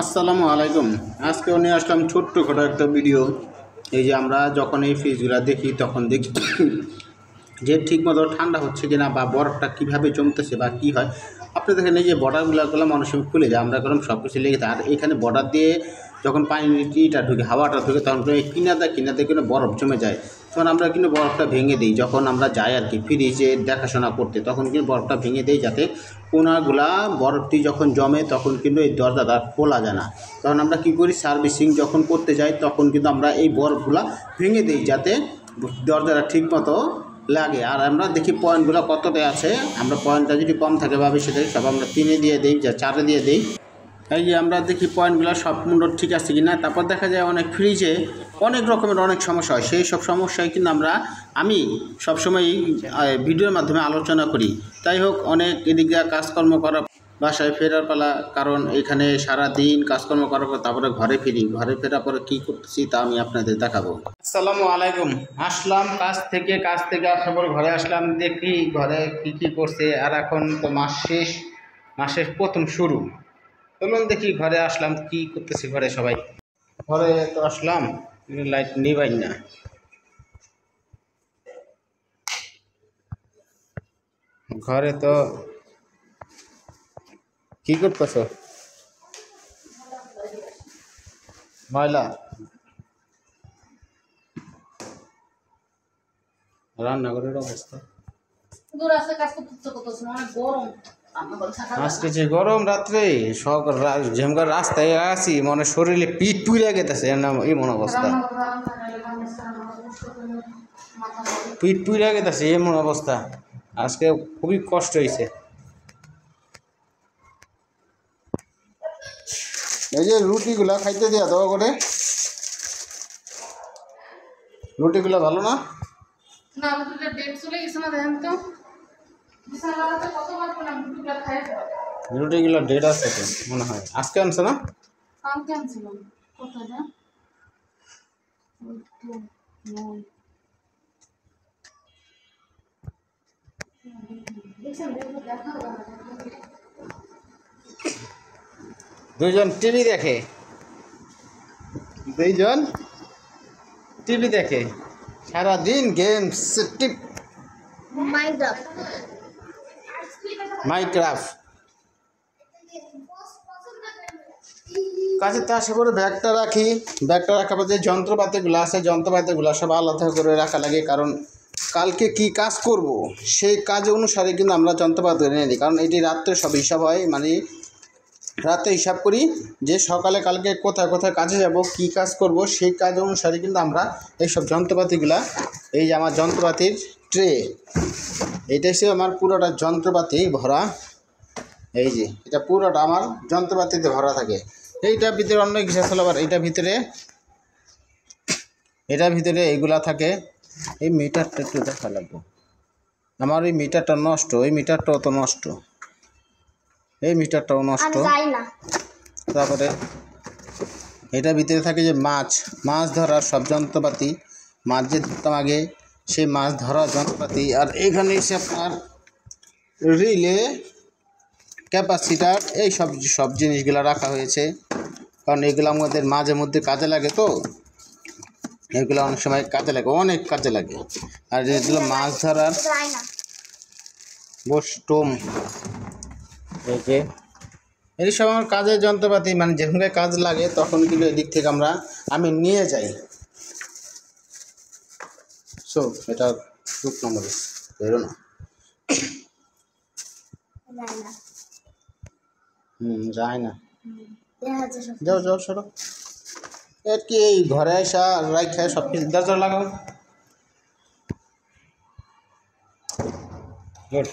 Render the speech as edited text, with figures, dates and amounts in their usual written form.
আসসালামু আলাইকুম। আজকেও নিয়ে আসলাম ছোট্টখাটো একটা ভিডিও। এই যে আমরা যখন এই ফ্রিজগুলো দেখি তখন দেখি যে ঠিকমতো ঠান্ডা হচ্ছে কিনা বা বরফটা কীভাবে জমতেছে বা কী হয়। আপনি দেখেন এই যে বর্ডারগুলো করলাম অনেক সময় খুলে যায়, আমরা করলাম সব কিছু লেগে থাকে। আর এখানে বর্ডার দিয়ে যখন পানিটা ঢুকে, হাওয়াটা ঢুকে, তখন এই কিনাতে কিন্তু বরফ জমে যায়। তখন আমরা কিন্তু বরফটা ভেঙে দিই যখন আমরা যাই আর কি ফ্রিজে দেখাশোনা করতে, তখন কিন্তু বরফটা ভেঙে দিই যাতে কোনাগুলা বরফটি যখন জমে তখন কিন্তু এই দরজাটা খোলা যায় না। তখন আমরা কী করি, সার্ভিসিং যখন করতে যাই তখন কিন্তু আমরা এই বরফগুলা ভেঙে দিই যাতে দরজাটা ঠিকমতো লাগে। আর আমরা দেখি পয়েন্টগুলো কতটা আছে, আমরা পয়েন্টটা যদি কম থাকে বা বেশি থাকে সব আমরা 3-এ দিয়ে দিই, যা 4-এ দিয়ে দিই। এই যে আমরা দেখি পয়েন্টগুলো সব মুন্ডর ঠিক আছে কি না। তারপর দেখা যায় অনেক ফ্রিজে অনেক রকমের অনেক সমস্যা হয়, সেই সব সমস্যায় কিন্তু আমি সবসময় ভিডিওর মাধ্যমে আলোচনা করি। তাই হোক, অনেক এদিক দিয়ে কাজকর্ম করা, বাসায় ফেরার পালা, কারণ এখানে সারা দিন কাজকর্ম করার পর তারপরে ঘরে ফেরার পরে কী করতেছি তা আমি আপনাদের দেখাবো। আসসালামু আলাইকুম। আসলাম কাজ থেকে আসার পর ঘরে আসলাম, দেখি ঘরে কী করছে। আর এখন তো মাসের প্রথম শুরু। চলুন দেখি ঘরে আসলাম কি করতেছি। ঘরে তো আসলাম, লাইট নিবাই না। ঘরে তো কি করতেছ? ময়লা রান্নাঘরের অবস্থা। আজকে যে গরম রাত্রে ঝেমকার রাস্তায় আছি, মনে শরীরে পিঠ পুড়ে গেছে এমন অবস্থা। পিঠ পুড়ে গেছে এমন অবস্থা। আজকে খুবই কষ্ট হয়েছে। এই যে রুটিগুলা খাইতে দেওয়া দেওয়া করে, রুটিগুলা ভালো না। রুটিগুলো ডেট আছে তো মনে হয়, আজকে আনছে না? দুইজন টিভি দেখে সারাদিন গেমস, মাইনক্রাফট। কাছে আসে পরে ব্যাগটা রাখার পর যে যন্ত্রপাতিগুলো আছে, যন্ত্রপাতিগুলো সব আলাদা করে রাখা লাগে, কারণ কালকে কি কাজ করব সেই কাজ অনুসারে কিন্তু আমরা যন্ত্রপাতি এনে নিই। কারণ এটি রাত্রে সব হিসাব হয়, মানে রাতে হিসাব করি যে সকালে কালকে কোথায় কাজে যাব, কি কাজ করব, সেই কাজ অনুসারে কিন্তু আমরা এইসব যন্ত্রপাতিগুলা, এই যে আমার যন্ত্রপাতির ট্রে, এইটা হিসেবে আমার পুরোটা যন্ত্রপাতি ভরা। এই যে এটা পুরোটা আমার যন্ত্রপাতিতে ভরা থাকে। এইটার ভিতরে অন্য কিছু আসলে আবার এটার ভিতরে এইগুলা থাকে। এই মিটারটা একটু দেখা লাগবে, আমার এই মিটারটা নষ্ট, এই মিটারটাও তো নষ্ট, এই মিটারটাও নষ্ট। তারপরে এটার ভিতরে থাকে যে মাছ ধরার সব যন্ত্রপাতি, মাছ যে ধরতাম আগে সেই মাছ ধরার যন্ত্রপাতি। আর এখানে এসে আপনার রিলে, ক্যাপাসিটার, এই সব জিনিসগুলো রাখা হয়েছে, কারণ এগুলো আমাদের মাঝে মধ্যে কাজে লাগে। তো এগুলো অনেক সময় অনেক কাজে লাগে। আর যেগুলো মাছ ধরার বস্টুম, এই যে এই সব আমার কাজের যন্ত্রপাতি, মানে যেখানে কাজ লাগে তখন কিন্তু এদিক থেকে আমি নিয়ে যাই। সো এটা 2 নম্বর বেরো না, যায় না, যাও সরো। এর কি এই ঘরে আসা রাইখা সব কিছু দরজা লাগাও। গুড।